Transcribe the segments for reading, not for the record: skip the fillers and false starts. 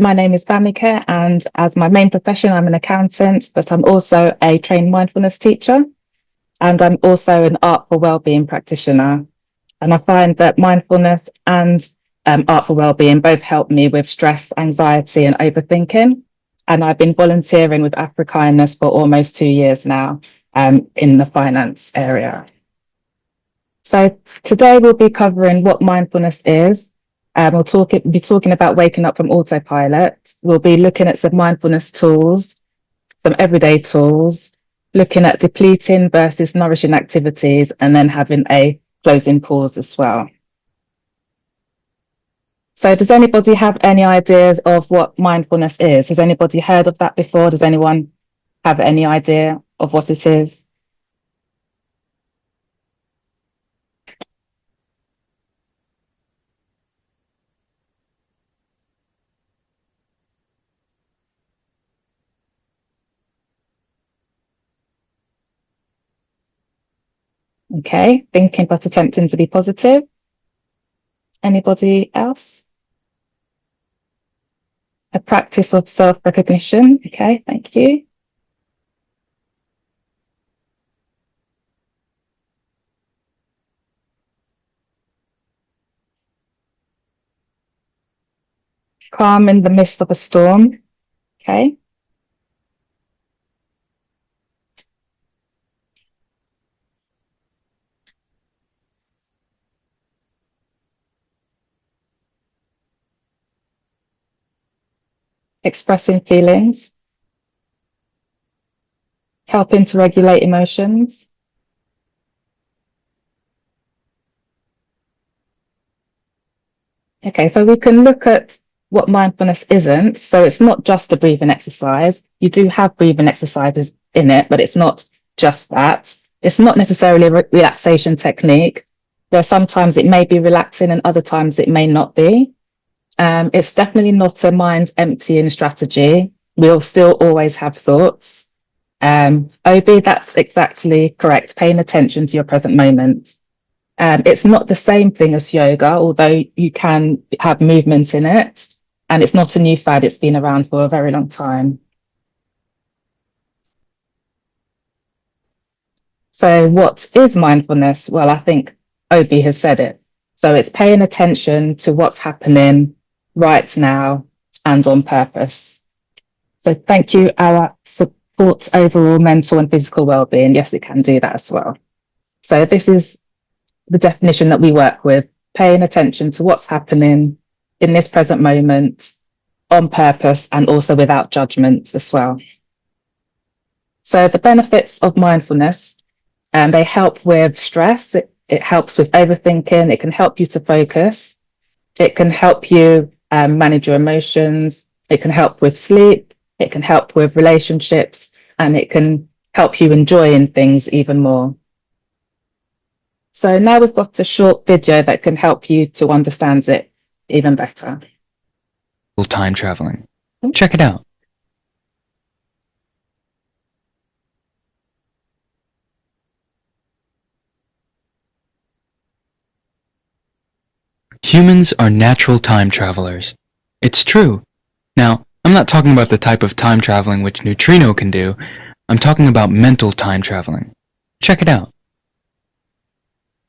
My name is Famike, and as my main profession, I'm an accountant, but I'm also a trained mindfulness teacher, and I'm also an art for wellbeing practitioner. And I find that mindfulness and art for wellbeing both help me with stress, anxiety, and overthinking. And I've been volunteering with Afrikindness for almost 2 years now in the finance area. So today we'll be covering what mindfulness is. We'll be talking about waking up from autopilot. We'll be looking at some mindfulness tools, some everyday tools, looking at depleting versus nourishing activities, and then having a closing pause as well. So does anybody have any ideas of what mindfulness is? Has anybody heard of that before? Does anyone have any idea of what it is? Okay, thinking but attempting to be positive. Anybody else? A practice of self-recognition. Okay, thank you. Calm in the midst of a storm. Okay. Expressing feelings. Helping to regulate emotions. Okay, so we can look at what mindfulness isn't. So it's not just a breathing exercise. You do have breathing exercises in it, but it's not just that. It's not necessarily a relaxation technique. There sometimes it may be relaxing and other times it may not be. It's definitely not a mind emptying strategy. We'll still always have thoughts. OB, that's exactly correct. Paying attention to your present moment. It's not the same thing as yoga, although you can have movement in it. And it's not a new fad. It's been around for a very long time. So what is mindfulness? Well, I think Obi has said it. So it's paying attention to what's happening right now and on purpose. So thank you. Our support overall mental and physical well-being. Yes, it can do that as well. So this is the definition that we work with, paying attention to what's happening in this present moment on purpose and also without judgment as well. So the benefits of mindfulness, they help with stress. It helps with overthinking. It can help you to focus. It can help you manage your emotions. It can help with sleep. It can help with relationships, and it can help you enjoying things even more. So now we've got a short video that can help you to understand it even better. Time traveling. Check it out. Humans are natural time travelers. It's true. Now, I'm not talking about the type of time traveling which Neutrino can do. I'm talking about mental time traveling. Check it out.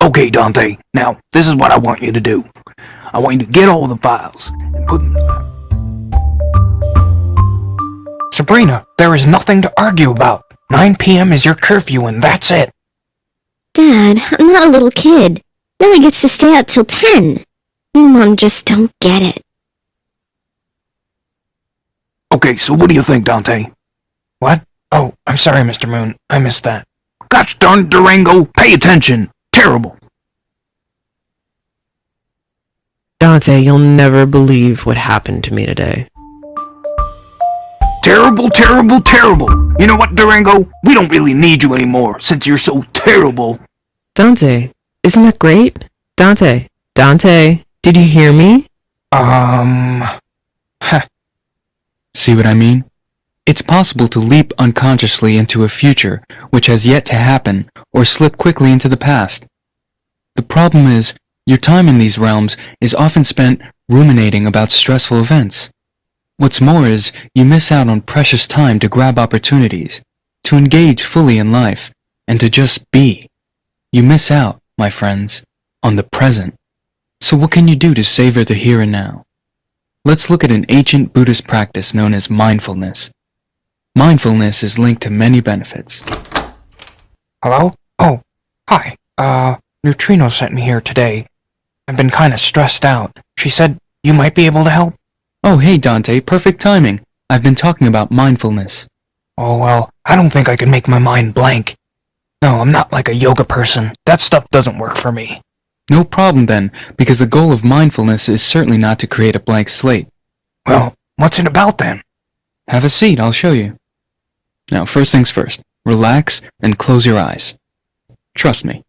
Okay, Dante, now this is what I want you to do. I want you to get all the files and put them... Sabrina, there is nothing to argue about. 9 p.m. is your curfew and that's it. Dad, I'm not a little kid. Lily gets to stay out till 10. You and Mom just don't get it. Okay, so what do you think, Dante? What? Oh, I'm sorry, Mr. Moon. I missed that. Gosh darn Durango, pay attention. Terrible. Dante, you'll never believe what happened to me today. Terrible, terrible, terrible. You know what, Durango? We don't really need you anymore since you're so terrible. Dante, isn't that great? Dante, did you hear me? See what I mean? It's possible to leap unconsciously into a future which has yet to happen, or slip quickly into the past. The problem is, your time in these realms is often spent ruminating about stressful events. What's more is you miss out on precious time to grab opportunities, to engage fully in life, and to just be. You miss out, my friends, on the present. So what can you do to savor the here and now? Let's look at an ancient Buddhist practice known as mindfulness. Mindfulness is linked to many benefits. Hello? Oh, hi. Neutrino sent me here today. I've been kinda stressed out. She said you might be able to help? Oh, hey Dante, perfect timing. I've been talking about mindfulness. Oh, well, I don't think I can make my mind blank. No, I'm not like a yoga person. That stuff doesn't work for me. No problem then, because the goal of mindfulness is certainly not to create a blank slate. Well, what's it about then? Have a seat, I'll show you. Now, first things first, relax and close your eyes. Trust me.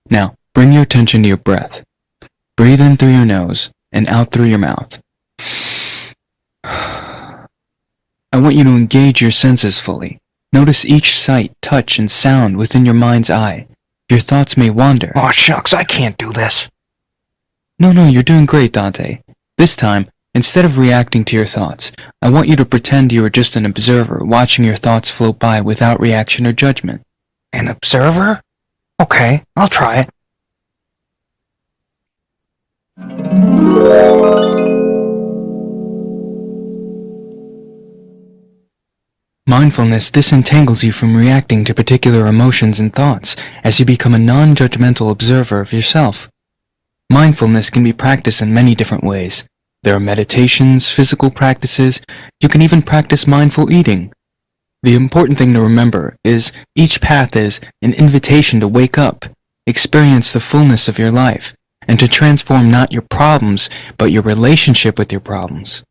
Now, bring your attention to your breath. Breathe in through your nose and out through your mouth. I want you to engage your senses fully. Notice each sight, touch, and sound within your mind's eye. Your thoughts may wander. Aw, shucks, I can't do this. No, you're doing great, Dante. This time, instead of reacting to your thoughts, I want you to pretend you are just an observer watching your thoughts float by without reaction or judgment. An observer? Okay, I'll try it. Mindfulness disentangles you from reacting to particular emotions and thoughts as you become a non-judgmental observer of yourself. Mindfulness can be practiced in many different ways. There are meditations, physical practices, you can even practice mindful eating. The important thing to remember is each path is an invitation to wake up, experience the fullness of your life, and to transform not your problems, but your relationship with your problems.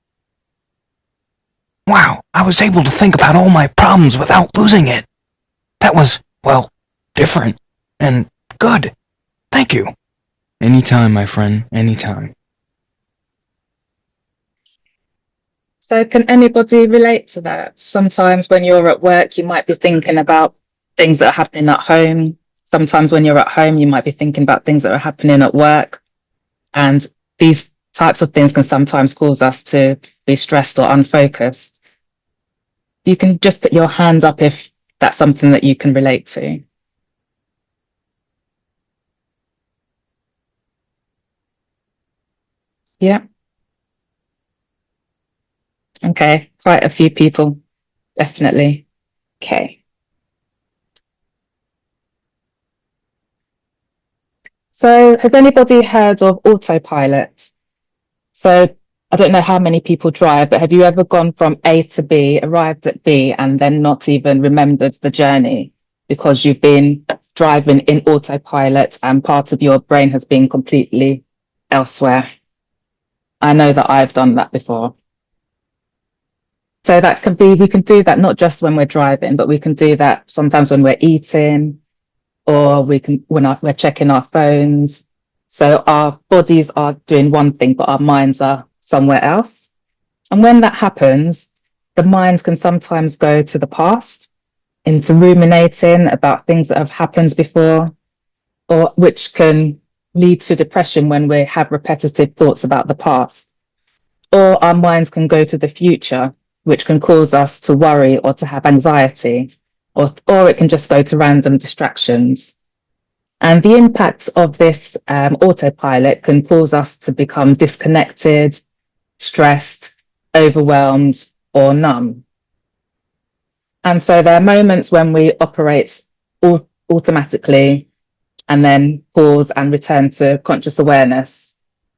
Wow, I was able to think about all my problems without losing it. That was, well, different and good. Thank you. Anytime, my friend, anytime. So can anybody relate to that? Sometimes when you're at work, you might be thinking about things that are happening at home. Sometimes when you're at home, you might be thinking about things that are happening at work. And these types of things can sometimes cause us to be stressed or unfocused. You can just put your hand up if that's something that you can relate to. Yeah. Okay, quite a few people, definitely. Okay. So has anybody heard of autopilot? So I don't know how many people drive, but have you ever gone from A to B, arrived at B, and then not even remembered the journey because you've been driving in autopilot and part of your brain has been completely elsewhere? I know that I've done that before. So that can be, we can do that not just when we're driving, but we can do that sometimes when we're eating, or we can when we're checking our phones. So our bodies are doing one thing, but our minds are somewhere else. And when that happens, the mind can sometimes go to the past, into ruminating about things that have happened before, or which can lead to depression when we have repetitive thoughts about the past. Or our minds can go to the future, which can cause us to worry or to have anxiety, or it can just go to random distractions. And the impact of this autopilot can cause us to become disconnected, stressed, overwhelmed, or numb. And so there are moments when we operate automatically and then pause and return to conscious awareness.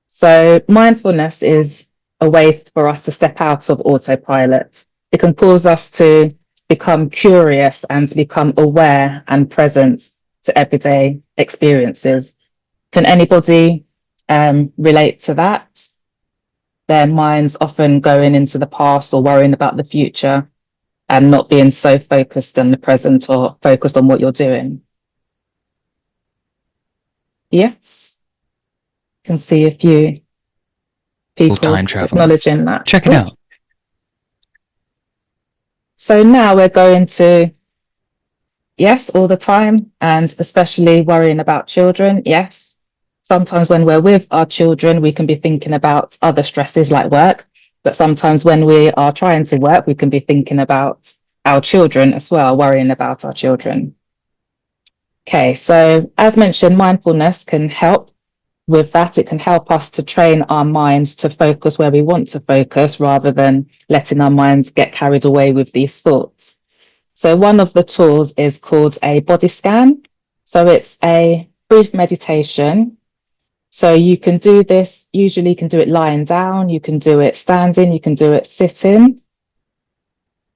So mindfulness is a way for us to step out of autopilot. It can cause us to become curious and to become aware and present to everyday experiences. Can anybody relate to that? Their minds often going into the past or worrying about the future and not being so focused on the present or focused on what you're doing. Yes. Can see a few people Time traveling. acknowledging that. Check it out. So now we're going to, yes, all the time, and especially worrying about children. Yes. Sometimes when we're with our children, we can be thinking about other stresses like work, But sometimes when we are trying to work, we can be thinking about our children as well, worrying about our children. Okay, so as mentioned, mindfulness can help with that. It can help us to train our minds to focus where we want to focus rather than letting our minds get carried away with these thoughts. So one of the tools is called a body scan. So it's a brief meditation. So you can do this, usually you can do it lying down, you can do it standing, you can do it sitting.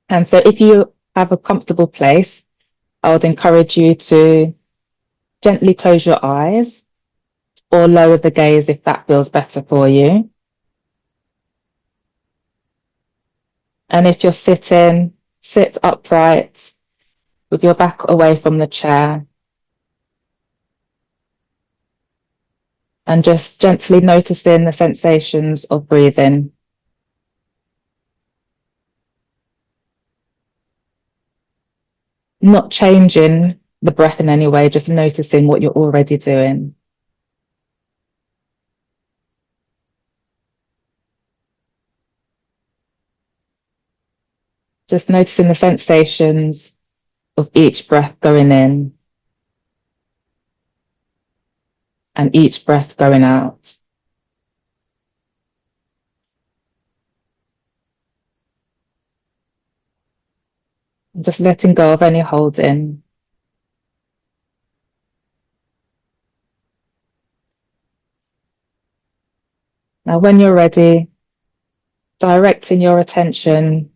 And so if you have a comfortable place, I would encourage you to gently close your eyes or lower the gaze if that feels better for you. And if you're sitting, sit upright with your back away from the chair. And just gently noticing the sensations of breathing. Not changing the breath in any way, just noticing what you're already doing. Just noticing the sensations of each breath going in and each breath going out. Just letting go of any holding. Now, when you're ready, directing your attention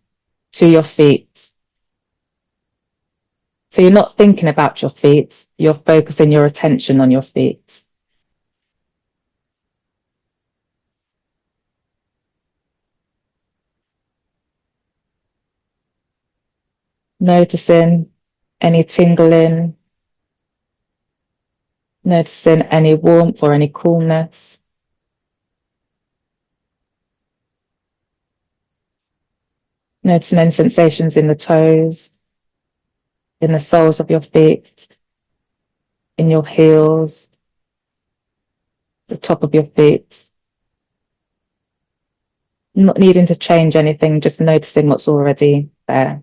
to your feet. So you're not thinking about your feet, you're focusing your attention on your feet. Noticing any tingling, noticing any warmth or any coolness. Noticing any sensations in the toes, in the soles of your feet, in your heels, the top of your feet. Not needing to change anything, just noticing what's already there.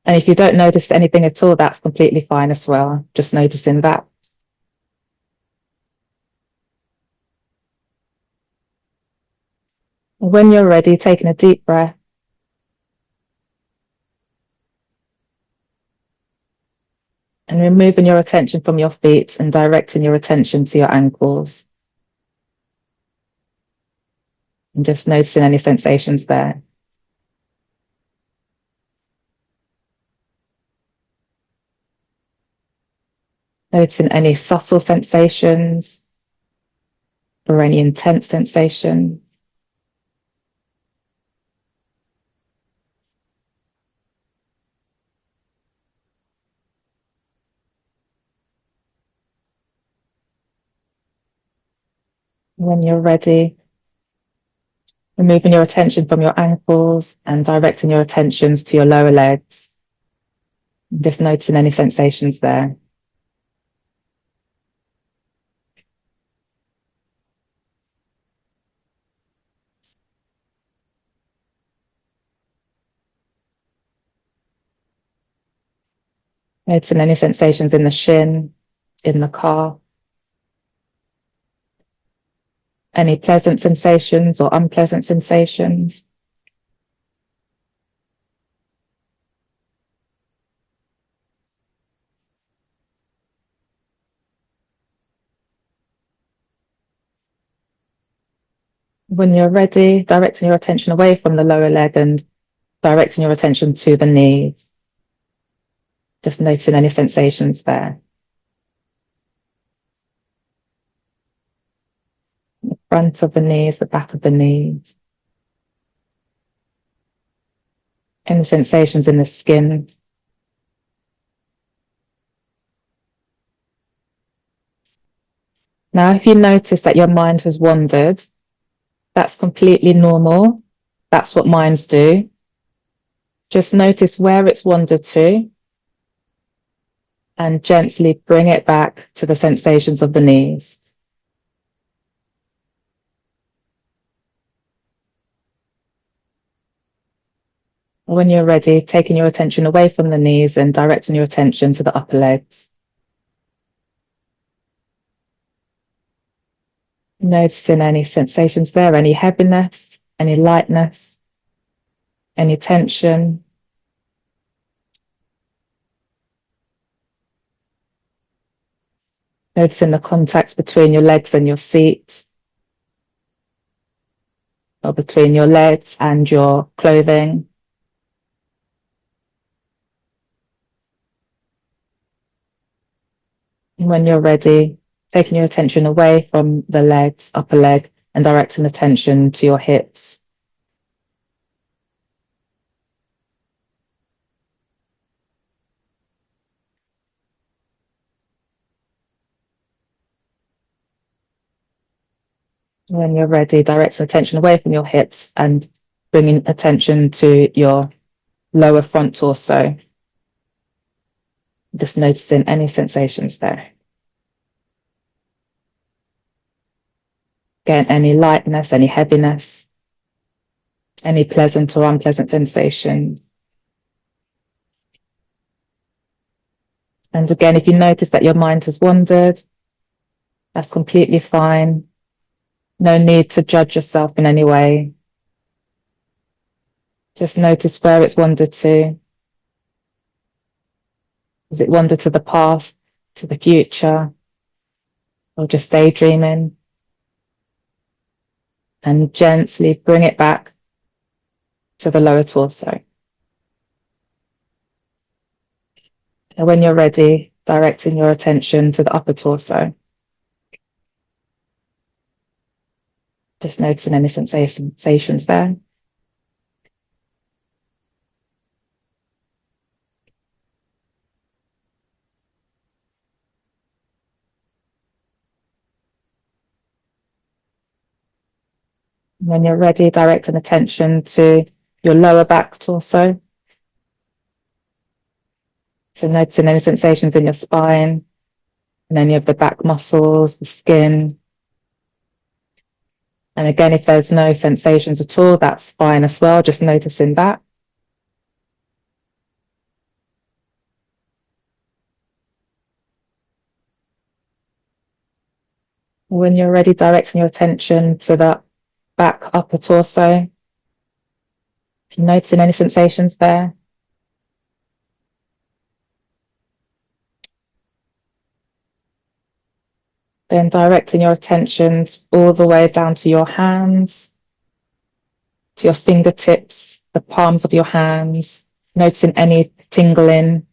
And if you don't notice anything at all, that's completely fine as well. Just noticing that. When you're ready, taking a deep breath. And removing your attention from your feet and directing your attention to your ankles. And just noticing any sensations there. Noticing any subtle sensations or any intense sensations. When you're ready, removing your attention from your ankles and directing your attentions to your lower legs. Just noticing any sensations there. Noticing any sensations in the shin, in the calf. Any pleasant sensations or unpleasant sensations. When you're ready, directing your attention away from the lower leg and directing your attention to the knees. Just noticing any sensations there. The front of the knees, the back of the knees. Any sensations in the skin. Now, if you notice that your mind has wandered, that's completely normal. That's what minds do. Just notice where it's wandered to and gently bring it back to the sensations of the knees. When you're ready, taking your attention away from the knees and directing your attention to the upper legs. Noticing any sensations there, any heaviness, any lightness, any tension. Noticing the contact between your legs and your seat, or between your legs and your clothing. And when you're ready, taking your attention away from the legs, upper leg, and directing attention to your hips. When you're ready, directing attention away from your hips and bringing attention to your lower front torso. Just noticing any sensations there. Again, any lightness, any heaviness, any pleasant or unpleasant sensations. And again, if you notice that your mind has wandered, that's completely fine. No need to judge yourself in any way. Just notice where it's wandered to. Does it wander to the past, to the future, or just daydreaming? And gently bring it back to the lower torso. And when you're ready, directing your attention to the upper torso. Just noticing any sensations there. When you're ready, directing attention to your lower back torso. So noticing any sensations in your spine and any of the back muscles, the skin. And again, if there's no sensations at all, that's fine as well, just noticing that. When you're ready, directing your attention to the back upper torso. Noticing any sensations there. Then directing your attention all the way down to your hands, to your fingertips, the palms of your hands, noticing any tingling,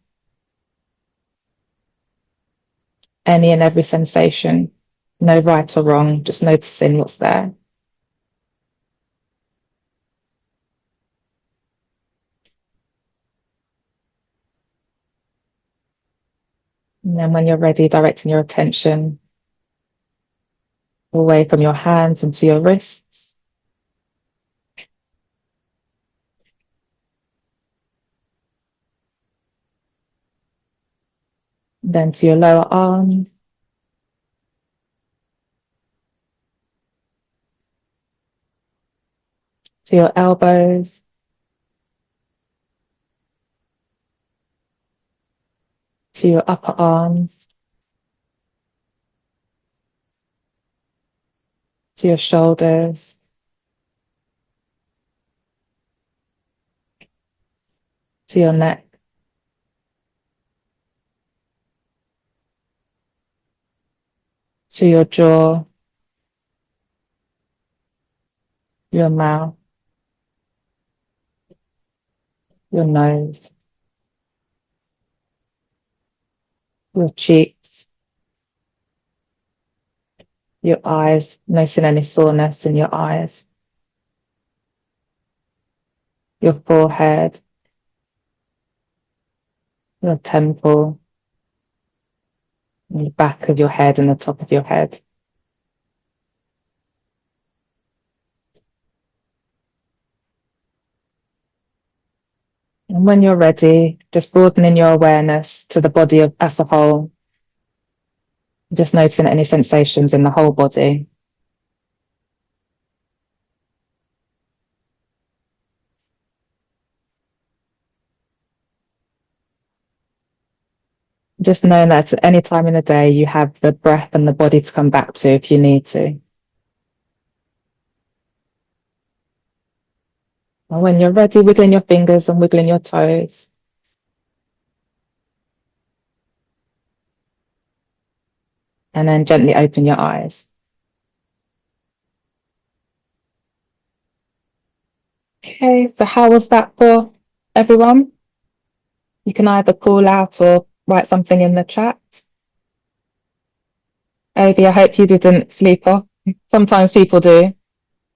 any and every sensation, no right or wrong, just noticing what's there. And then when you're ready, directing your attention away from your hands into your wrists. Then to your lower arms. To your elbows. To your upper arms. To your shoulders. To your neck. To your jaw. Your mouth. Your nose. Your cheeks. Your eyes, noticing any soreness in your eyes. Your forehead. Your temple. And the back of your head and the top of your head. And And when you're ready, just broadening your awareness to the body as a whole. Just noticing any sensations in the whole body. Just knowing that at any time in the day, you have the breath and the body to come back to if you need to. And when you're ready, wiggling your fingers and wiggling your toes. And then gently open your eyes. Okay, so how was that for everyone? You can either call out or write something in the chat. Obi, I hope you didn't sleep off. Sometimes people do,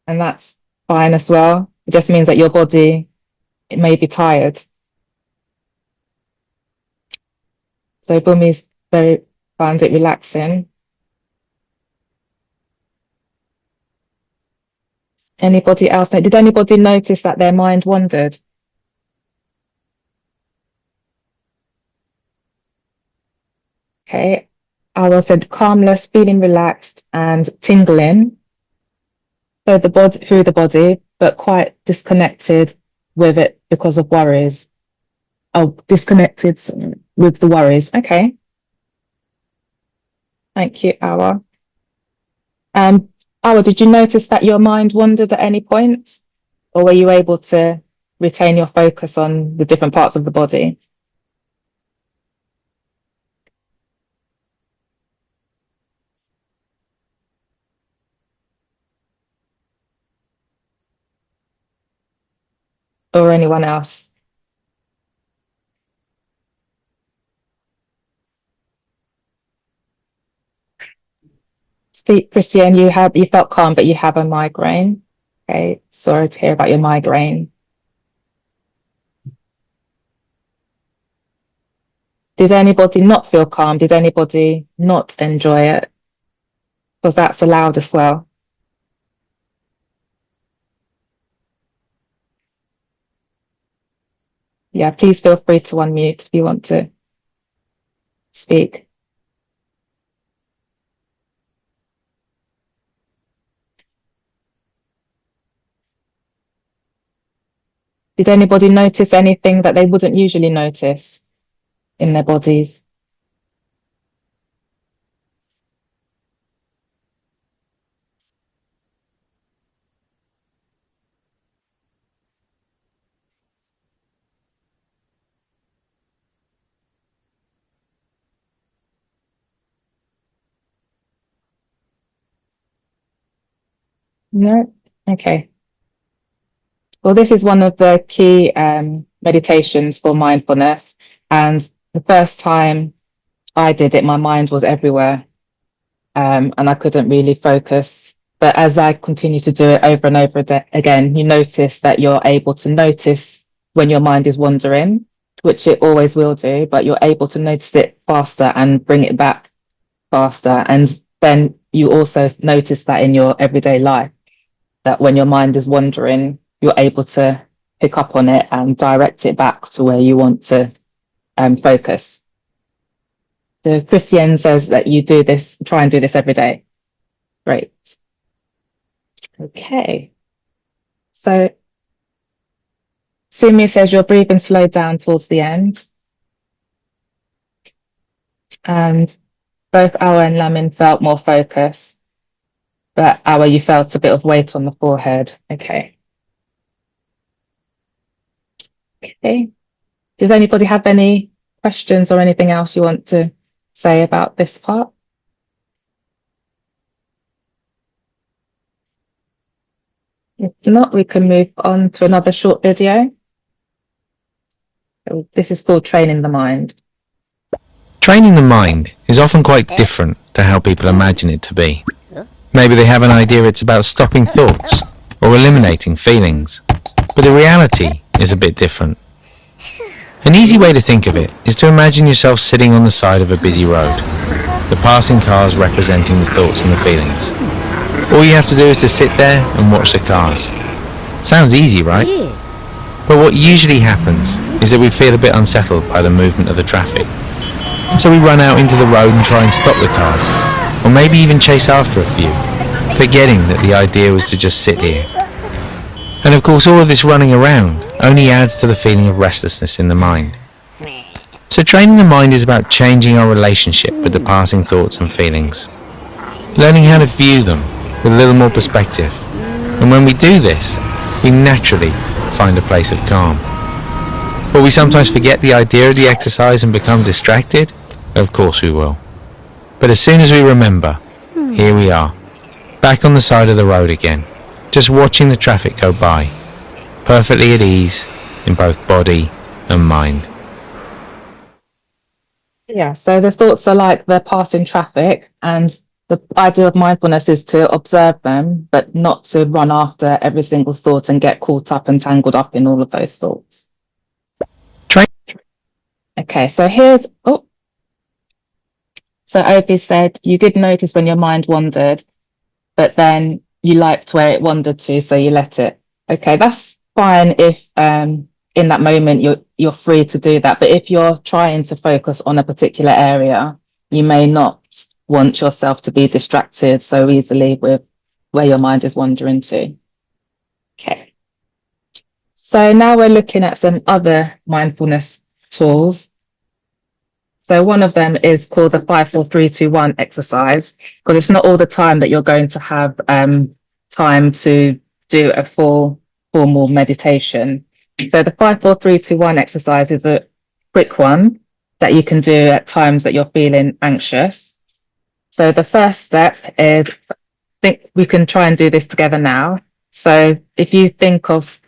and that's fine as well. It just means that your body, it may be tired. So Bumi's found it relaxing. Anybody else? Did anybody notice that their mind wandered? Okay, I said calmless, feeling relaxed and tingling. So the body, through the body, but quite disconnected with it because of worries. Oh, disconnected with the worries. Okay. Thank you, Awa. Awa, did you notice that your mind wandered at any point? Or were you able to retain your focus on the different parts of the body? Or anyone else? Steve, Christian, you felt calm, but you have a migraine. Okay, sorry to hear about your migraine. Did anybody not feel calm? Did anybody not enjoy it? Because that's allowed as well. Yeah, please feel free to unmute if you want to speak. Did anybody notice anything that they wouldn't usually notice in their bodies? No? Okay. Well, this is one of the key meditations for mindfulness. And the first time I did it, my mind was everywhere. And I couldn't really focus. But as I continue to do it over and over again, you notice that you're able to notice when your mind is wandering, which it always will do, but you're able to notice it faster and bring it back faster. And then you also notice that in your everyday life, that when your mind is wandering, you're able to pick up on it and direct it back to where you want to focus. So Christian says that you do this, try and do this every day. Great. Okay. So Sumi says your breathing slowed down towards the end. And both Awa and Lamin felt more focus. But Awa, you felt a bit of weight on the forehead. Okay. Okay. Does anybody have any questions or anything else you want to say about this part? If not, we can move on to another short video. So this is called Training the Mind. Training the mind is often quite different to how people imagine it to be. Maybe they have an idea it's about stopping thoughts or eliminating feelings, but the reality is a bit different. An easy way to think of it is to imagine yourself sitting on the side of a busy road, the passing cars representing the thoughts and the feelings. All you have to do is to sit there and watch the cars. Sounds easy, right? But what usually happens is that we feel a bit unsettled by the movement of the traffic. So we run out into the road and try and stop the cars, or maybe even chase after a few, forgetting that the idea was to just sit here. And of course all of this running around only adds to the feeling of restlessness in the mind. So training the mind is about changing our relationship with the passing thoughts and feelings, learning how to view them with a little more perspective. And when we do this, we naturally find a place of calm. Will we sometimes forget the idea of the exercise and become distracted? Of course we will. But as soon as we remember, here we are, back on the side of the road again, just watching the traffic go by, perfectly at ease in both body and mind. Yeah, so the thoughts are like they're passing traffic, and the idea of mindfulness is to observe them, but not to run after every single thought and get caught up and tangled up in all of those thoughts. Train- Okay, so so Opie said you did notice when your mind wandered, but then you liked where it wandered to, so you let it. Okay, that's fine if in that moment you're free to do that. But if you're trying to focus on a particular area, you may not want yourself to be distracted so easily with where your mind is wandering to. Okay. So now we're looking at some other mindfulness tools. So one of them is called the 5-4-3-2-1 exercise, because it's not all the time that you're going to have time to do a full formal meditation. So the 5-4-3-2-1 exercise is a quick one that you can do at times that you're feeling anxious. So the first step is, I think we can try and do this together now. So if you think of,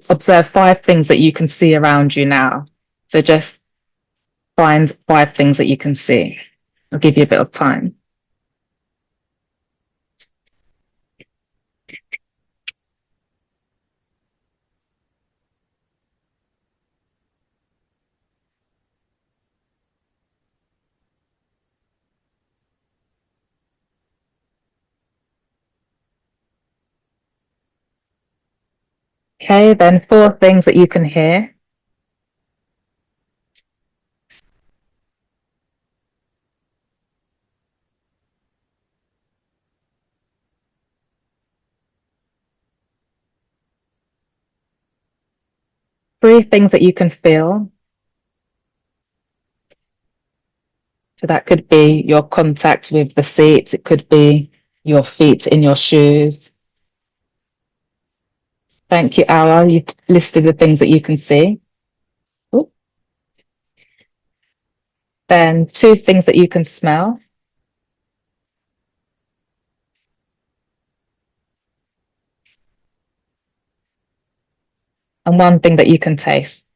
observe 5 things that you can see around you now. So just find 5 things that you can see. I'll give you a bit of time. Okay, then 4 things that you can hear. Three things that you can feel. So that could be your contact with the seats. It could be your feet in your shoes. Thank you, Awa. You've listed the things that you can see. Ooh. Then 2 things that you can smell. And 1 thing that you can taste.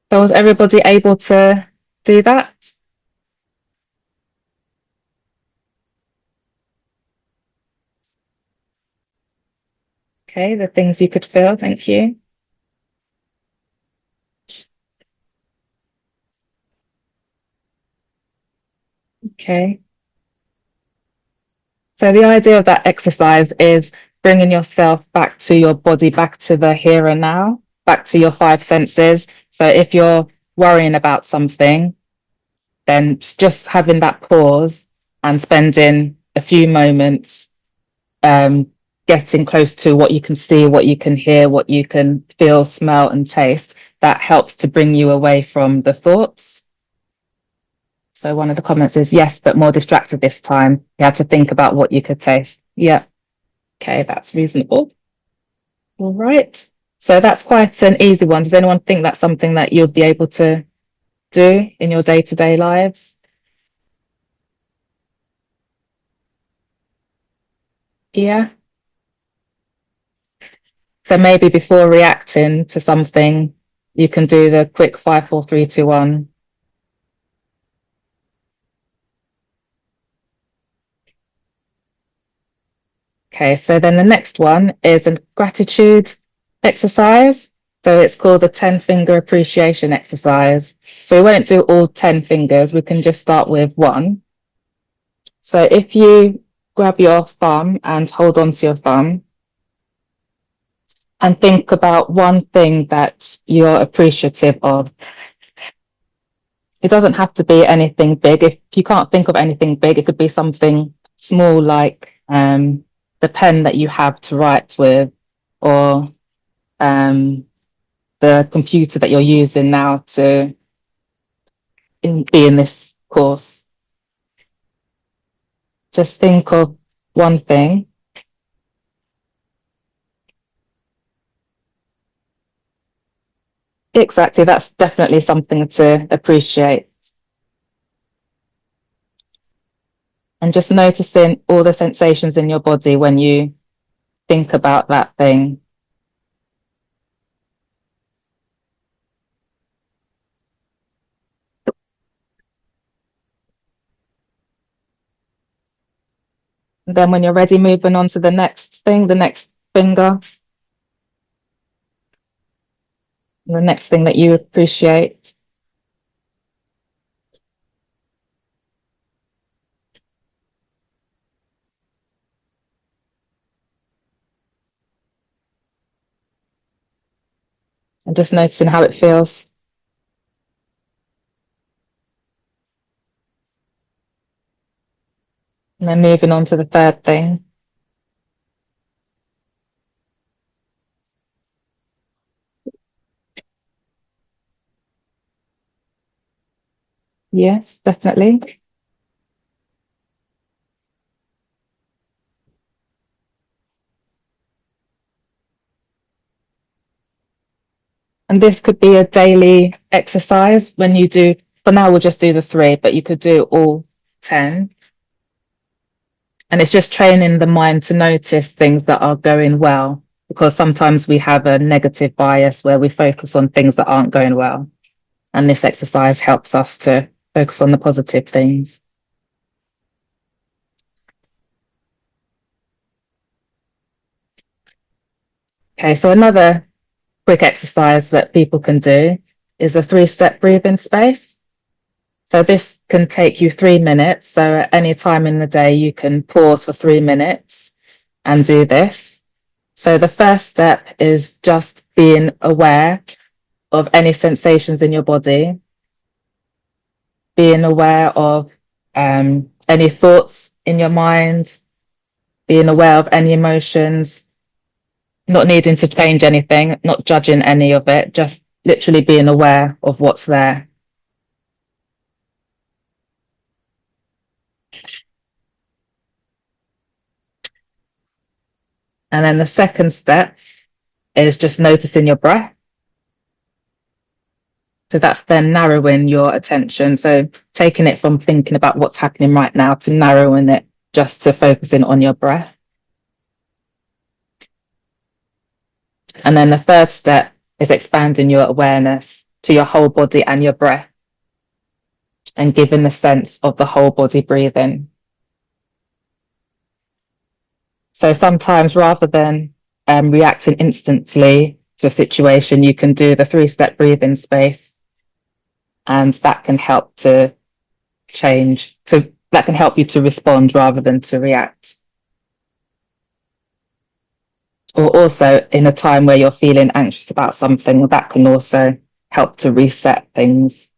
So was everybody able to do that? Okay, the things you could feel. Thank you. Okay. So the idea of that exercise is bringing yourself back to your body, back to the here and now, back to your 5 senses. So if you're worrying about something, then just having that pause and spending a few moments getting close to what you can see, what you can hear, what you can feel, smell, and taste, that helps to bring you away from the thoughts. So one of the comments is, yes, but more distracted this time. You had to think about what you could taste. Yeah. Okay, that's reasonable. All right. So that's quite an easy one. Does anyone think that's something that you'll be able to do in your day-to-day lives? Yeah. So maybe before reacting to something, you can do the quick 5-4-3-2-1. Okay, so then the next one is a gratitude exercise. So it's called the 10 finger appreciation exercise. So we won't do all 10 fingers. We can just start with one. So if you grab your thumb and hold on to your thumb and think about one thing that you're appreciative of. It doesn't have to be anything big. If you can't think of anything big, it could be something small like the pen that you have to write with, or the computer that you're using now to be in this course. Just think of one thing. Exactly, that's definitely something to appreciate. And just noticing all the sensations in your body when you think about that thing. And then when you're ready, moving on to the next thing, the next finger, the next thing that you appreciate. And just noticing how it feels. And then moving on to the third thing. Yes, definitely. And this could be a daily exercise when you do, for now we'll just do the 3, but you could do all 10. And it's just training the mind to notice things that are going well, because sometimes we have a negative bias where we focus on things that aren't going well. And this exercise helps us to focus on the positive things. Okay, so another quick exercise that people can do is a 3-step breathing space. So this can take you 3 minutes. So at any time in the day, you can pause for 3 minutes and do this. So the first step is just being aware of any sensations in your body, being aware of any thoughts in your mind, being aware of any emotions, not needing to change anything, not judging any of it, just literally being aware of what's there. And then the second step is just noticing your breath. So that's then narrowing your attention. So taking it from thinking about what's happening right now to narrowing it just to focusing on your breath. And then the third step is expanding your awareness to your whole body and your breath and giving the sense of the whole body breathing. So sometimes rather than reacting instantly to a situation, you can do the 3-step breathing space, and that can help to that can help you to respond rather than to react. Or also in a time where you're feeling anxious about something, that can also help to reset things.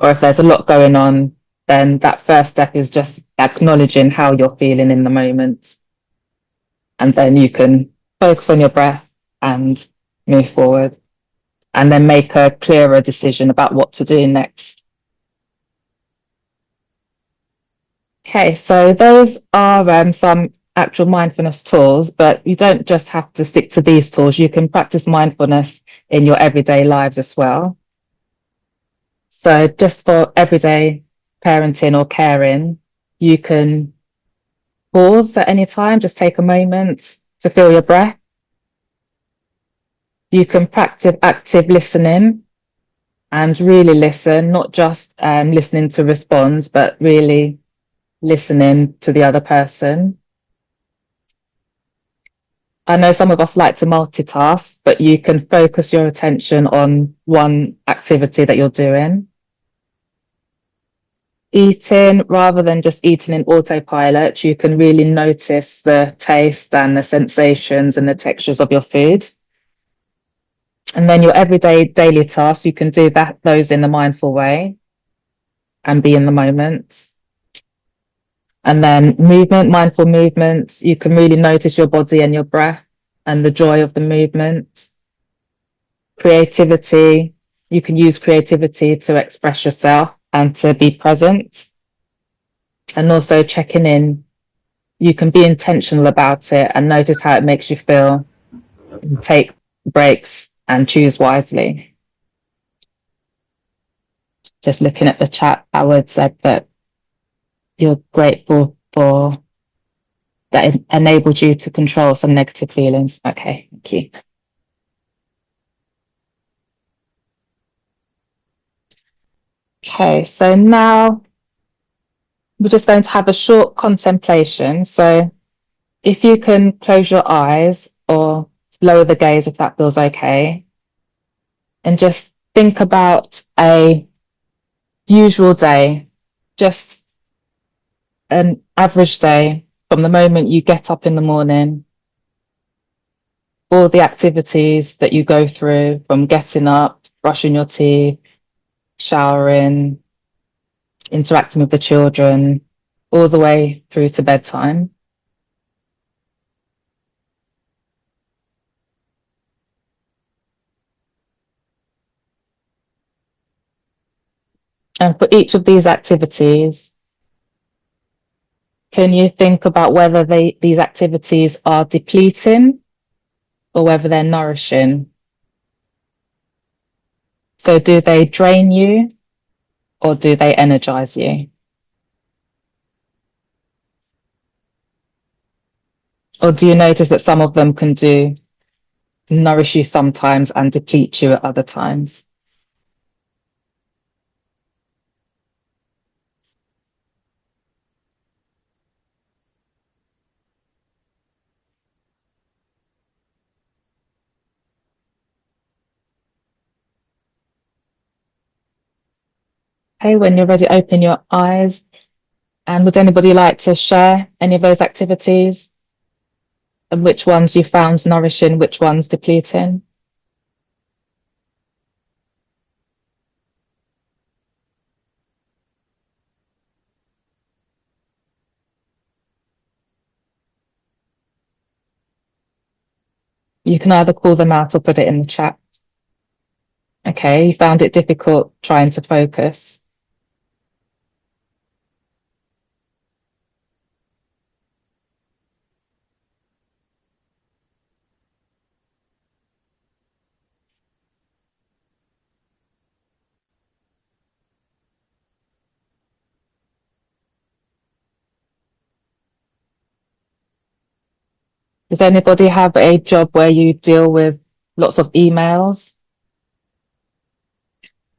Or if there's a lot going on, then that first step is just acknowledging how you're feeling in the moment. And then you can focus on your breath and move forward, and then make a clearer decision about what to do next. Okay, so those are some actual mindfulness tools, but you don't just have to stick to these tools. You can practice mindfulness in your everyday lives as well. So just for everyday parenting or caring, you can pause at any time, just take a moment to feel your breath. You can practice active listening and really listen, not just listening to respond, but really listening to the other person. I know some of us like to multitask, but you can focus your attention on one activity that you're doing. Eating, rather than just eating in autopilot, you can really notice the taste and the sensations and the textures of your food. And then your everyday daily tasks, you can do those in a mindful way and be in the moment. And then movement, mindful movement, you can really notice your body and your breath and the joy of the movement. Creativity, you can use creativity to express yourself and to be present. And also checking in, you can be intentional about it and notice how it makes you feel. And take breaks and choose wisely. Just looking at the chat, Howard said that you're grateful for that it enabled you to control some negative feelings. Okay, thank you. Okay, so now we're just going to have a short contemplation. So if you can close your eyes or lower the gaze if that feels okay, and just think about a usual day, just an average day from the moment you get up in the morning, all the activities that you go through from getting up, brushing your teeth, showering, interacting with the children, all the way through to bedtime. And for each of these activities, can you think about whether these activities are depleting or whether they're nourishing? So do they drain you or do they energize you? Or do you notice that some of them can nourish you sometimes and deplete you at other times? Okay, when you're ready, open your eyes. And would anybody like to share any of those activities? And which ones you found nourishing, which ones depleting? You can either call them out or put it in the chat. Okay, you found it difficult trying to focus. Does anybody have a job where you deal with lots of emails?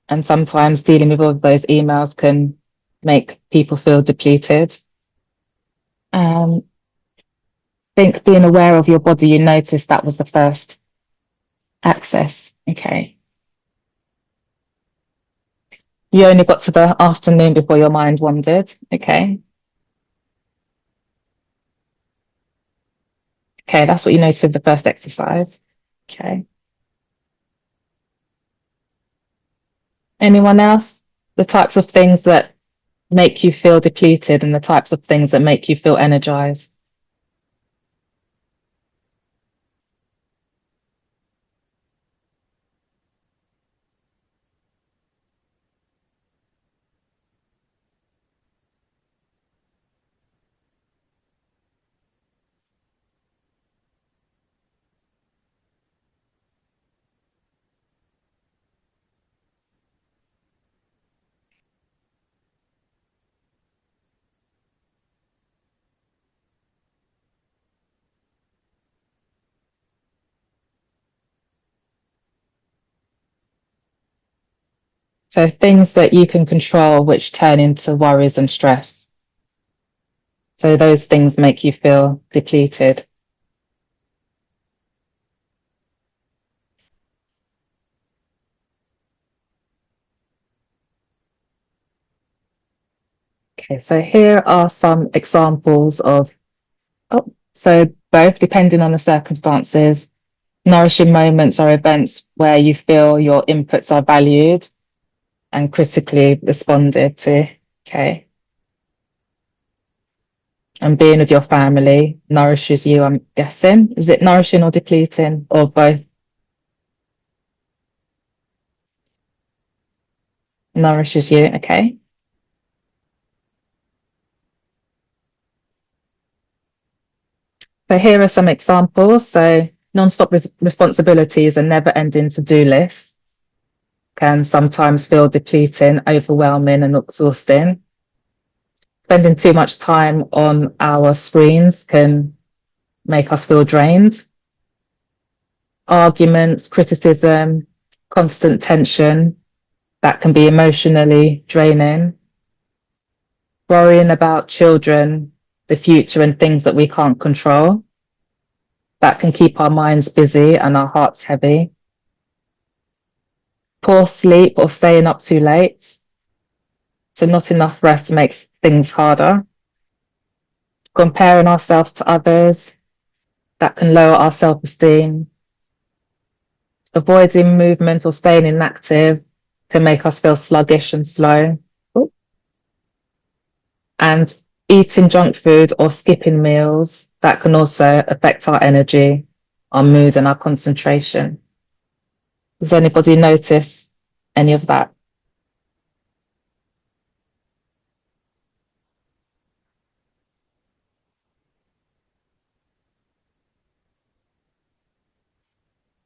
And sometimes dealing with all of those emails can make people feel depleted. I think being aware of your body, you noticed that was the first access. Okay. You only got to the afternoon before your mind wandered. Okay. Okay, that's what you noticed with the first exercise. Okay. Anyone else? The types of things that make you feel depleted and the types of things that make you feel energized. So things that you can control, which turn into worries and stress. So those things make you feel depleted. Okay, so here are some examples of, so both depending on the circumstances. Nourishing moments are events where you feel your inputs are valued and critically responded to. Okay. And being with your family nourishes you, I'm guessing. Is it nourishing or depleting or both? Nourishes you, okay. So here are some examples. So non-stop responsibilities and never-ending to-do lists can sometimes feel depleting, overwhelming, and exhausting. Spending too much time on our screens can make us feel drained. Arguments, criticism, constant tension, that can be emotionally draining. Worrying about children, the future, and things that we can't control, that can keep our minds busy and our hearts heavy. Poor sleep or staying up too late, so not enough rest makes things harder. Comparing ourselves to others, that can lower our self-esteem. Avoiding movement or staying inactive can make us feel sluggish and slow. And eating junk food or skipping meals, that can also affect our energy, our mood, and our concentration. Does anybody notice any of that?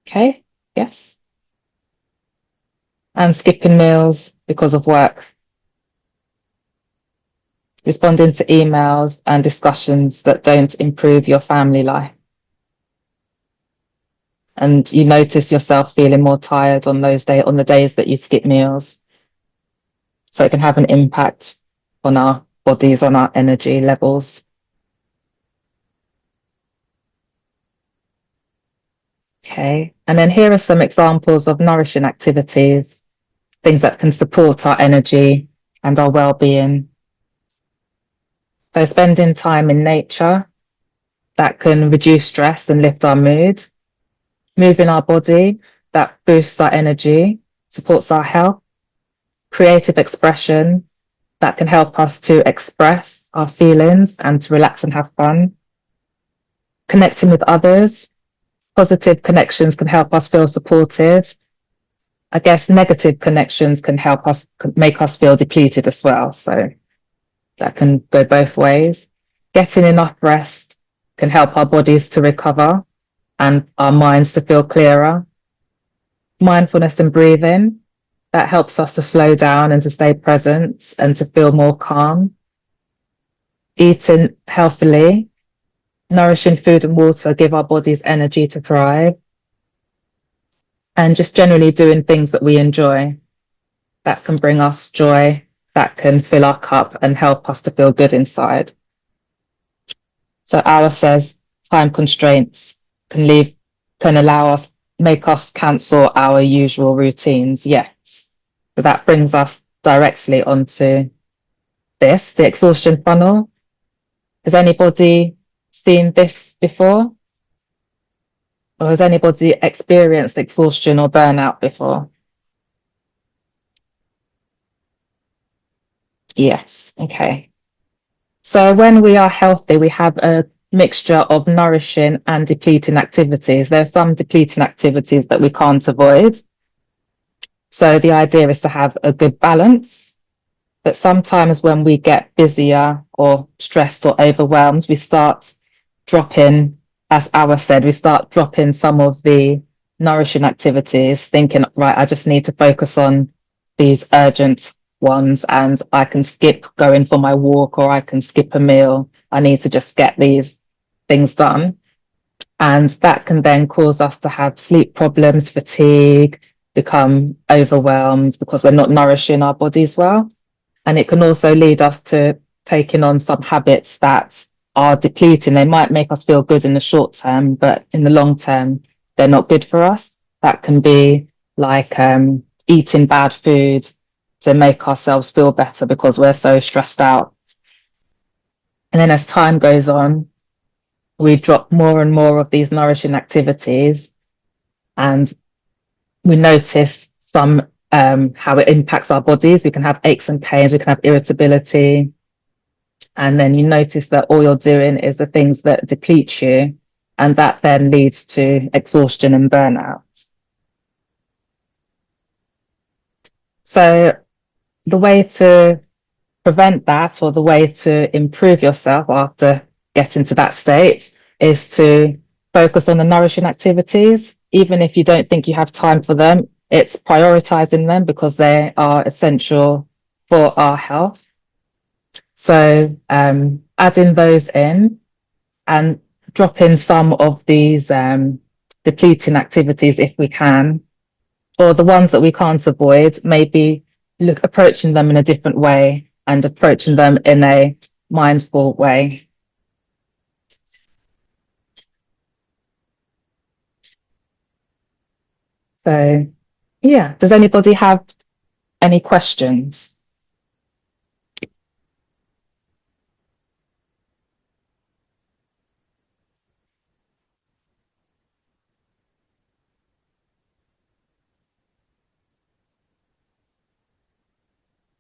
Okay, yes. And skipping meals because of work. Responding to emails and discussions that don't improve your family life. And you notice yourself feeling more tired on the days that you skip meals. So it can have an impact on our bodies, on our energy levels. Okay, and then here are some examples of nourishing activities, things that can support our energy and our well-being. So spending time in nature, that can reduce stress and lift our mood. Moving our body, that boosts our energy, supports our health. Creative expression, that can help us to express our feelings and to relax and have fun. Connecting with others, positive connections can help us feel supported. I guess negative connections can make us feel depleted as well. So that can go both ways. Getting enough rest can help our bodies to recover and our minds to feel clearer. Mindfulness and breathing, that helps us to slow down and to stay present and to feel more calm. Eating healthily, nourishing food and water give our bodies energy to thrive. And just generally doing things that we enjoy, that can bring us joy, that can fill our cup and help us to feel good inside. So Our says time constraints can make us cancel our usual routines. Yes. So that brings us directly onto the exhaustion funnel. Has anybody seen this before? Or has anybody experienced exhaustion or burnout before? Yes. Okay. So when we are healthy, we have a mixture of nourishing and depleting activities. There are some depleting activities that we can't avoid. So the idea is to have a good balance. But sometimes when we get busier or stressed or overwhelmed, we start dropping, as Awa said, we start dropping some of the nourishing activities, thinking, right, I just need to focus on these urgent ones and I can skip going for my walk or I can skip a meal. I need to just get these things done. And that can then cause us to have sleep problems, fatigue, become overwhelmed because we're not nourishing our bodies well. And it can also lead us to taking on some habits that are depleting. They might make us feel good in the short term, but in the long term, they're not good for us. That can be like eating bad food to make ourselves feel better because we're so stressed out And then as time goes on, we drop more and more of these nourishing activities, and we notice some how it impacts our bodies. We can have aches and pains, we can have irritability, and then you notice that all you're doing is the things that deplete you, and that then leads to exhaustion and burnout. So the way to prevent that, or the way to improve yourself after getting to that state, is to focus on the nourishing activities. Even if you don't think you have time for them, it's prioritizing them because they are essential for our health. So adding those in and dropping some of these depleting activities if we can, or the ones that we can't avoid, maybe approaching them in a different way and approaching them in a mindful way. So, yeah, does anybody have any questions?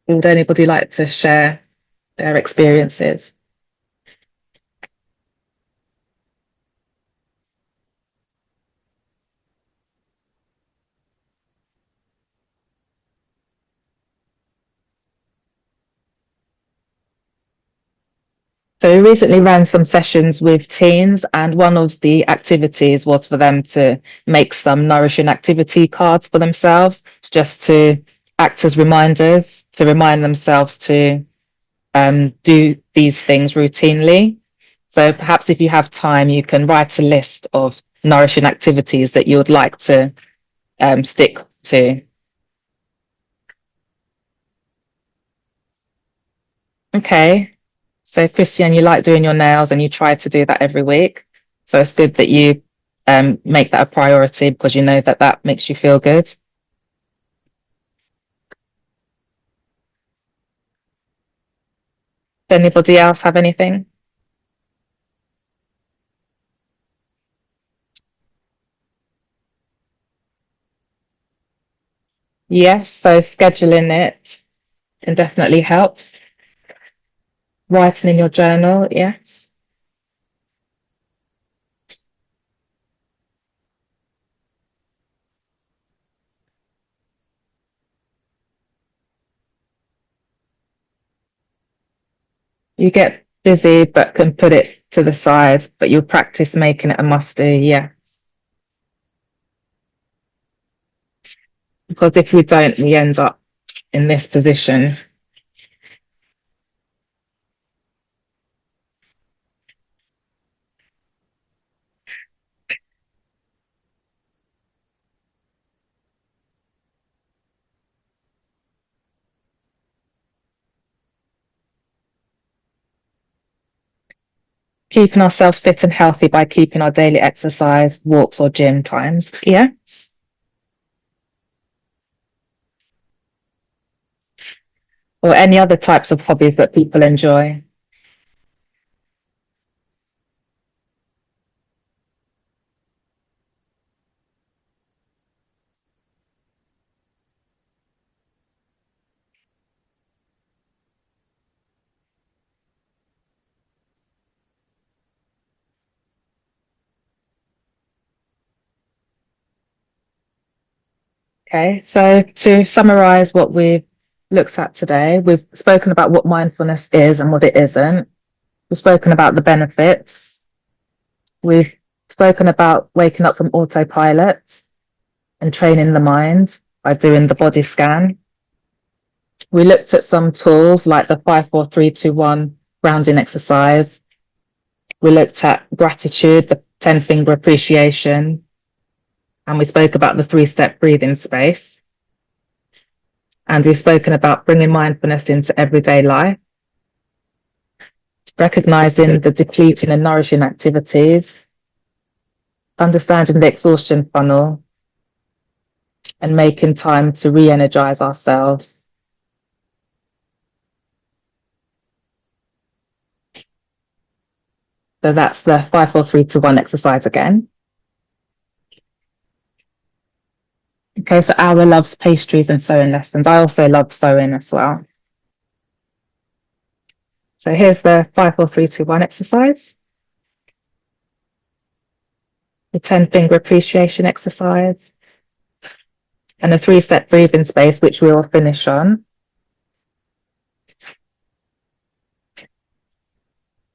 Would anybody like to share their experiences? So we recently ran some sessions with teens, and one of the activities was for them to make some nourishing activity cards for themselves, just to act as reminders, to remind themselves to do these things routinely. So perhaps if you have time, you can write a list of nourishing activities that you would like to stick to. Okay. So Christian, you like doing your nails and you try to do that every week. So it's good that you make that a priority because you know that that makes you feel good. Does anybody else have anything? Yes, so scheduling it can definitely help. Writing in your journal, yes. You get busy but can put it to the side, but you'll practice making it a must do, yes. Because if we don't, we end up in this position. Keeping ourselves fit and healthy by keeping our daily exercise, walks or gym times, yes. Or any other types of hobbies that people enjoy. Okay, so to summarize what we've looked at today, we've spoken about what mindfulness is and what it isn't. We've spoken about the benefits. We've spoken about waking up from autopilot and training the mind by doing the body scan. We looked at some tools like the 5-4-3-2-1 grounding exercise. We looked at gratitude, the 10-finger appreciation, and we spoke about the 3-step breathing space. And we've spoken about bringing mindfulness into everyday life, recognizing the depleting and nourishing activities, understanding the exhaustion funnel, and making time to re-energize ourselves. So that's the 5, 4, 3, 2, 1 exercise again. Okay, so Aura loves pastries and sewing lessons. I also love sewing as well. So here's the 5, 4, 3, 2, 1 exercise. The 10-finger appreciation exercise. And a 3-step breathing space, which we'll finish on.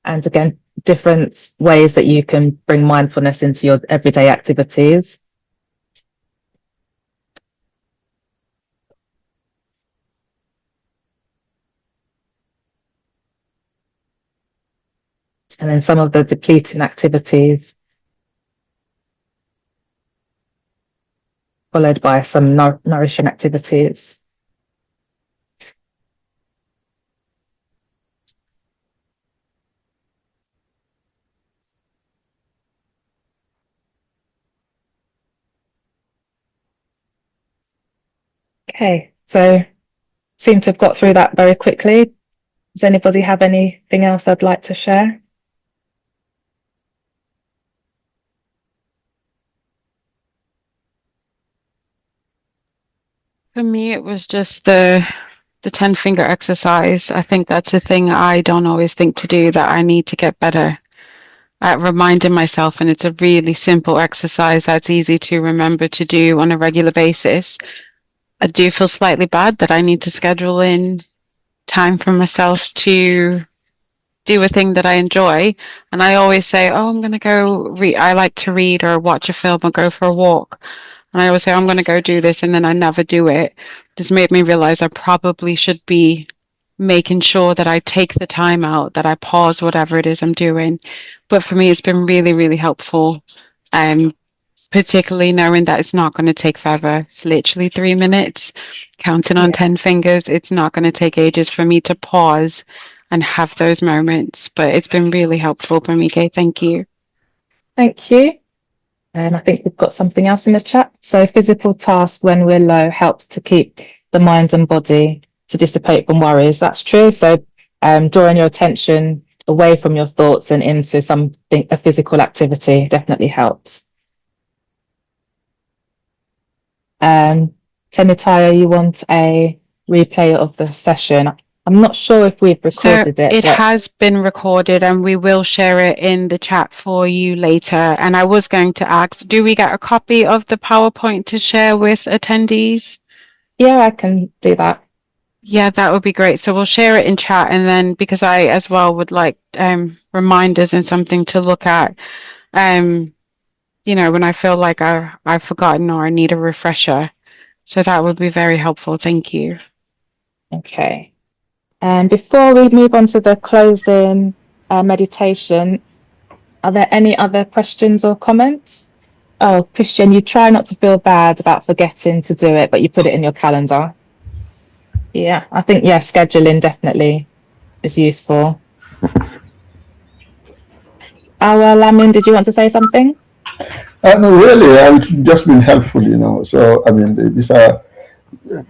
And again, different ways that you can bring mindfulness into your everyday activities. And then some of the depleting activities, followed by some nourishing activities. Okay, so seem to have got through that very quickly. Does anybody have anything else I'd like to share? For me, it was just the 10-finger exercise. I think that's a thing I don't always think to do, that I need to get better at reminding myself, and it's a really simple exercise that's easy to remember to do on a regular basis. I do feel slightly bad that I need to schedule in time for myself to do a thing that I enjoy. And I always say, oh, I'm going to go read. I like to read or watch a film or go for a walk. And I always say, I'm going to go do this. And then I never do it. Just made me realize I probably should be making sure that I take the time out, that I pause whatever it is I'm doing. But for me, it's been really, really helpful. Particularly knowing that it's not going to take forever. It's literally 3 minutes, counting on 10 fingers. It's not going to take ages for me to pause and have those moments. But it's been really helpful for me, Kay. Thank you. Thank you. And I think we've got something else in the chat. So physical task when we're low helps to keep the mind and body to dissipate from worries. That's true. So drawing your attention away from your thoughts and into something, a physical activity, definitely helps. Temitaya, you want a replay of the session? I'm not sure if we've recorded it. It has been recorded, and we will share it in the chat for you later. And I was going to ask, do we get a copy of the PowerPoint to share with attendees? Yeah, I can do that. Yeah, that would be great. So we'll share it in chat, and then because I as well would like reminders and something to look at, when I feel like I've forgotten or I need a refresher. So that would be very helpful. Thank you. Okay. And before we move on to the closing meditation, are there any other questions or comments? Oh, Christian, you try not to feel bad about forgetting to do it, but you put it in your calendar. Yeah, I think, scheduling definitely is useful. Lamin, did you want to say something? No, really, it's just been helpful, So, I mean, these are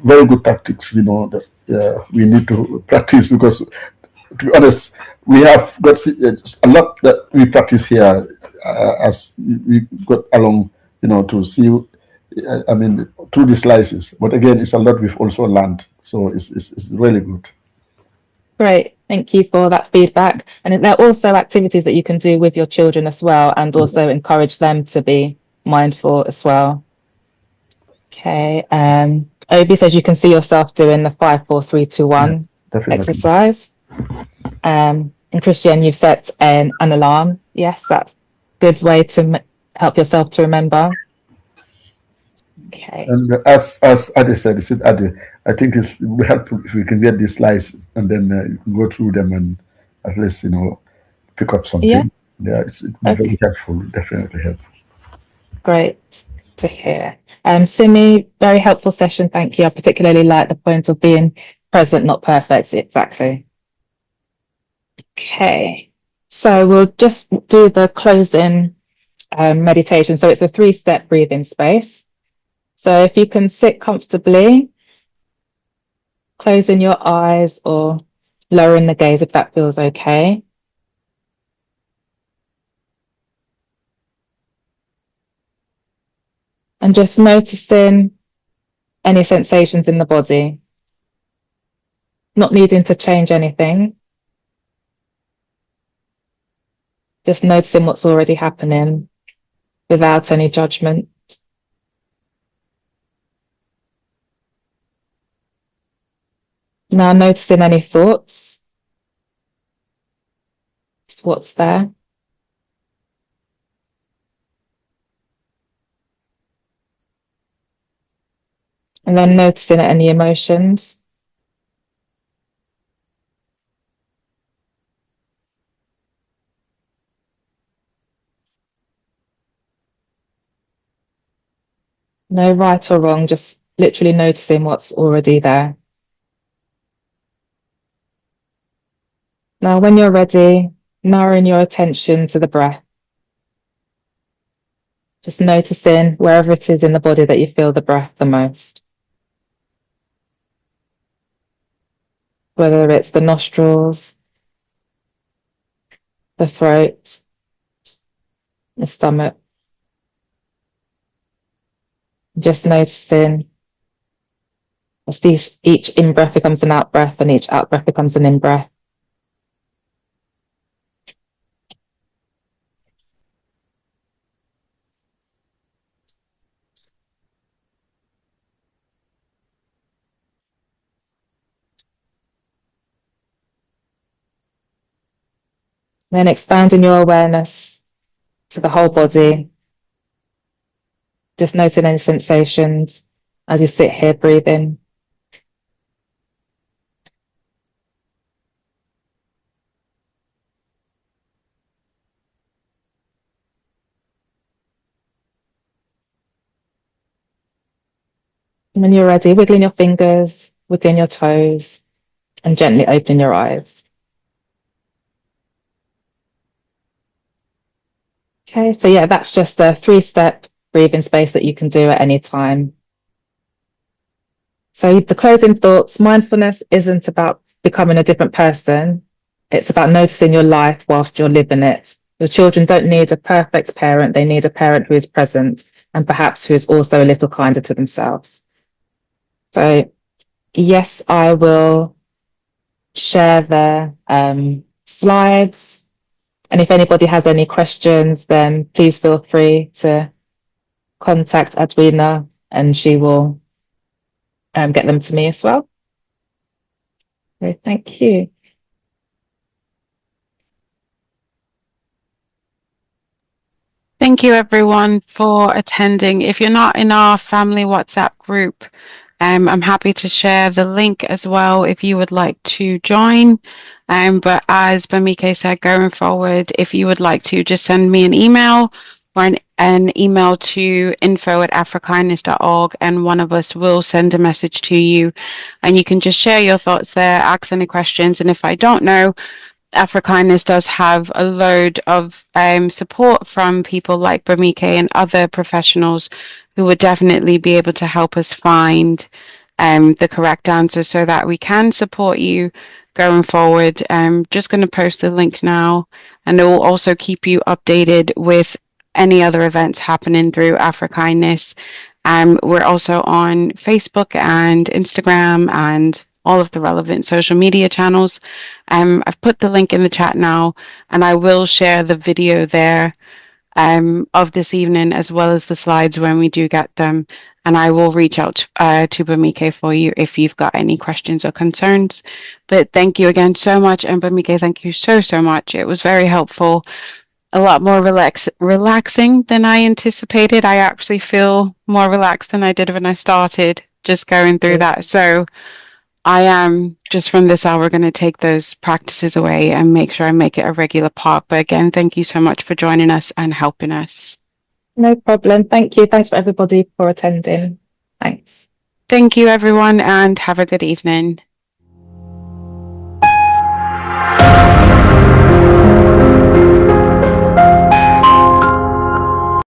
very good tactics, that we need to practice because, to be honest, we have got a lot that we practice here as we got along, to see, through the slices. But again, it's a lot we've also learned. So it's really good. Great. Thank you for that feedback. And there are also activities that you can do with your children as well, and also encourage them to be mindful as well. Okay. Obi says you can see yourself doing the 5, 4, 3, 2, 1 Yes, definitely. exercise. And Christian, you've set an alarm. Yes, that's a good way to help yourself to remember. Okay. And as Ade said, Ade, I think it's helpful if we can get these slides and then you can go through them and at least, pick up something. Yeah, it's very helpful, definitely helpful. Great to hear. Simi, very helpful session. Thank you. I particularly like the point of being present, not perfect. Exactly. Okay. So we'll just do the closing meditation. So it's a 3-step breathing space. So if you can sit comfortably, closing your eyes or lowering the gaze if that feels okay. And just noticing any sensations in the body, not needing to change anything. Just noticing what's already happening without any judgment. Now noticing any thoughts. Just what's there. And then noticing any emotions. No right or wrong, just literally noticing what's already there. Now, when you're ready, narrowing your attention to the breath. Just noticing wherever it is in the body that you feel the breath the most. Whether it's the nostrils, the throat, the stomach. Just noticing as each in-breath becomes an out-breath and each out-breath becomes an in-breath. Then expanding your awareness to the whole body. Just noting any sensations as you sit here breathing. And when you're ready, wiggling your fingers, wiggling your toes, and gently opening your eyes. Okay, so yeah, that's just a 3-step breathing space that you can do at any time. So the closing thoughts, mindfulness isn't about becoming a different person. It's about noticing your life whilst you're living it. Your children don't need a perfect parent. They need a parent who is present and perhaps who is also a little kinder to themselves. So yes, I will share the slides. And if anybody has any questions, then please feel free to contact Edwina and she will get them to me as well. So thank you. Thank you everyone for attending. If you're not in our family WhatsApp group, I'm happy to share the link as well if you would like to join. But as Bamike said, going forward, if you would like to, just send me an email or an email to info@afrikindness.org and one of us will send a message to you and you can just share your thoughts there, ask any questions, and if I don't know, Afrikindness does have a load of support from people like Bamike and other professionals who would definitely be able to help us find the correct answer so that we can support you going forward. I'm just going to post the link now and it will also keep you updated with any other events happening through Afrikindness. We're also on Facebook and Instagram and all of the relevant social media channels. I've put the link in the chat now and I will share the video there of this evening as well as the slides when we do get them. And I will reach out to Bamike for you if you've got any questions or concerns. But thank you again so much. And Bamike, thank you so, so much. It was very helpful. A lot more relaxing than I anticipated. I actually feel more relaxed than I did when I started just going through that. So I am just from this hour going to take those practices away and make sure I make it a regular part. But again, thank you so much for joining us and helping us. No problem. Thank you. Thanks for everybody for attending. Thanks. Thank you, everyone, and have a good evening.